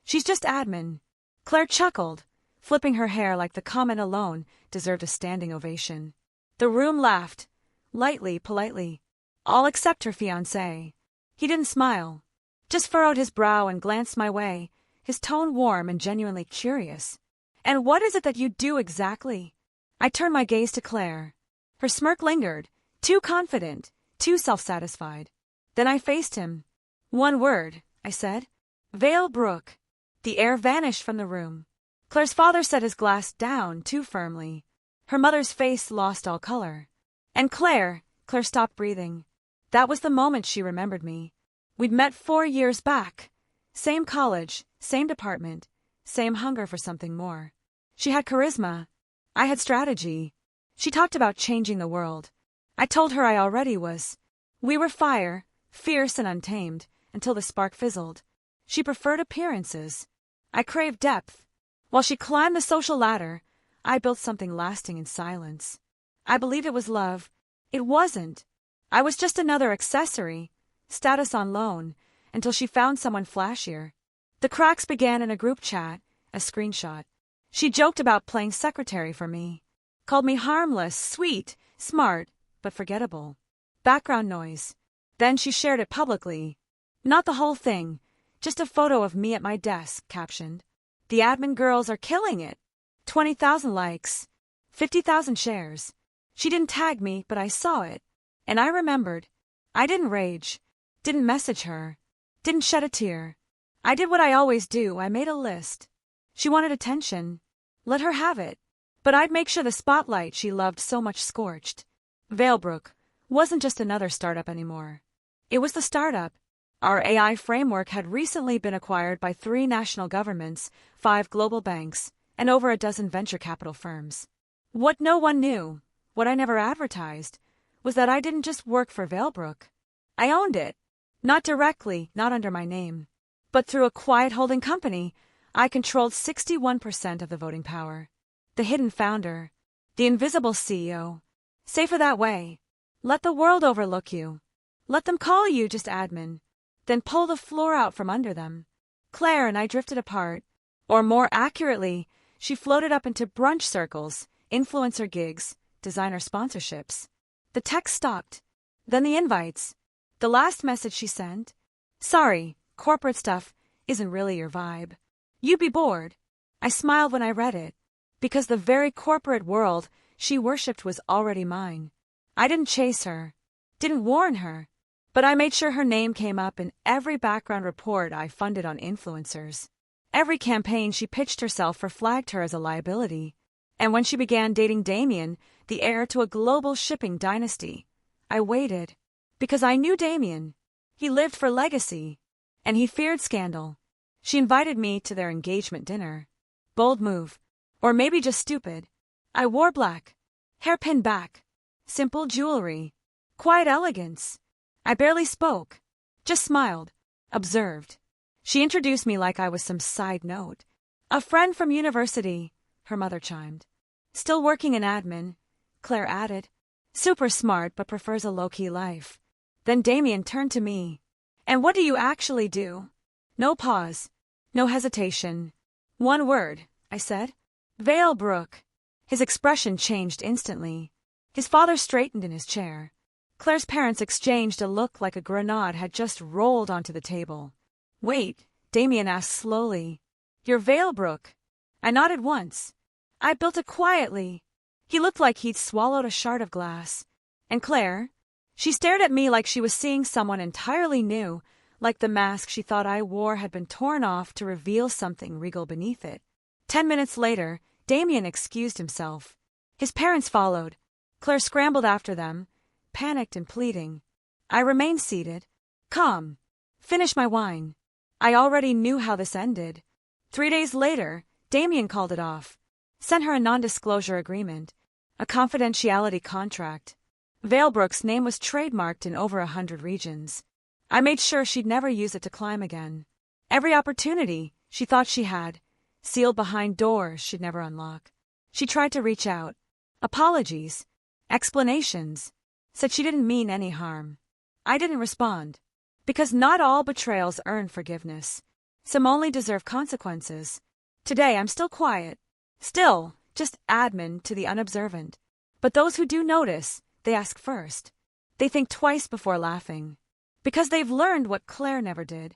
She's just admin. Claire chuckled, flipping her hair like the comment alone deserved a standing ovation. The room laughed, lightly, politely. All except her fiancé. He didn't smile, just furrowed his brow and glanced my way, his tone warm and genuinely curious. "And what is it that you do exactly?" I turned my gaze to Claire. Her smirk lingered, too confident, too self-satisfied. Then I faced him. "One word," I said. "Valebrook." The air vanished from the room. Claire's father set his glass down too firmly. Her mother's face lost all color. And Claire stopped breathing. That was the moment she remembered me. We'd met 4 years back. Same college, same department, same hunger for something more. She had charisma. I had strategy. She talked about changing the world. I told her I already was. We were fire, fierce and untamed, until the spark fizzled. She preferred appearances. I craved depth. While she climbed the social ladder, I built something lasting in silence. I believed it was love. It wasn't. I was just another accessory, status on loan, until she found someone flashier. The cracks began in a group chat, a screenshot. She joked about playing secretary for me. Called me harmless, sweet, smart, but forgettable. Background noise. Then she shared it publicly. Not the whole thing, just a photo of me at my desk, captioned, "The admin girls are killing it." 20,000 likes. 50,000 shares. She didn't tag me, but I saw it. And I remembered. I didn't rage. Didn't message her. Didn't shed a tear. I did what I always do. I made a list. She wanted attention. Let her have it. But I'd make sure the spotlight she loved so much scorched. Valebrook wasn't just another startup anymore. It was the startup. Our AI framework had recently been acquired by 3 national governments, 5 global banks, and over a dozen venture capital firms. What no one knew, what I never advertised, was that I didn't just work for Valebrook. I owned it. Not directly, not under my name. But through a quiet holding company, I controlled 61% of the voting power. The hidden founder. The invisible CEO. Safer that way. Let the world overlook you. Let them call you just admin. Then pull the floor out from under them. Claire and I drifted apart. Or more accurately, she floated up into brunch circles, influencer gigs, designer sponsorships. The text stopped. Then the invites. The last message she sent. "Sorry, corporate stuff isn't really your vibe. You'd be bored." I smiled when I read it, because the very corporate world she worshipped was already mine. I didn't chase her, didn't warn her, but I made sure her name came up in every background report I funded on influencers. Every campaign she pitched herself for flagged her as a liability. And when she began dating Damien, the heir to a global shipping dynasty, I waited. Because I knew Damien. He lived for legacy. And he feared scandal. She invited me to their engagement dinner. Bold move. Or maybe just stupid. I wore black. Hair pinned back. Simple jewelry. Quiet elegance. I barely spoke. Just smiled. Observed. She introduced me like I was some side note. "A friend from university," her mother chimed. "Still working in admin," Claire added. "Super smart but prefers a low-key life." Then Damien turned to me. "And what do you actually do?" No pause. No hesitation. "One word," I said. "Valebrook." His expression changed instantly. His father straightened in his chair. Claire's parents exchanged a look like a grenade had just rolled onto the table. "Wait," Damien asked slowly. "You're Valebrook?" I nodded once. "I built it quietly." He looked like he'd swallowed a shard of glass. "And Claire?" She stared at me like she was seeing someone entirely new, like the mask she thought I wore had been torn off to reveal something regal beneath it. 10 minutes later, Damien excused himself. His parents followed. Claire scrambled after them, panicked and pleading. I remained seated, calm. Finished my wine. I already knew how this ended. 3 days later, Damien called it off. Sent her a non-disclosure agreement, a confidentiality contract. Valebrook's name was trademarked in over 100 regions. I made sure she'd never use it to climb again. Every opportunity she thought she had, sealed behind doors she'd never unlock. She tried to reach out. Apologies. Explanations. Said she didn't mean any harm. I didn't respond. Because not all betrayals earn forgiveness. Some only deserve consequences. Today I'm still quiet. Still, just admin to the unobservant. But those who do notice, they ask first. They think twice before laughing. Because they've learned what Claire never did.